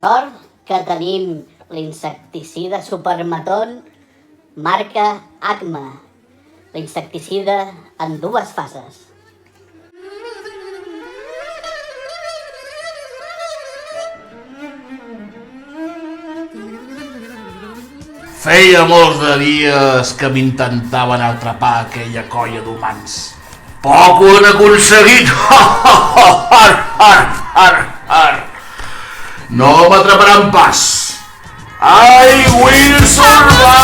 Sort que tenim l'insecticida Supermaton marca Acme, l'insecticida en 2 fases. Feia molts de dies que m'intentaven atrapar aquella colla d'humans. Poc ho han aconseguit! No m'atraparan pas! I will survive!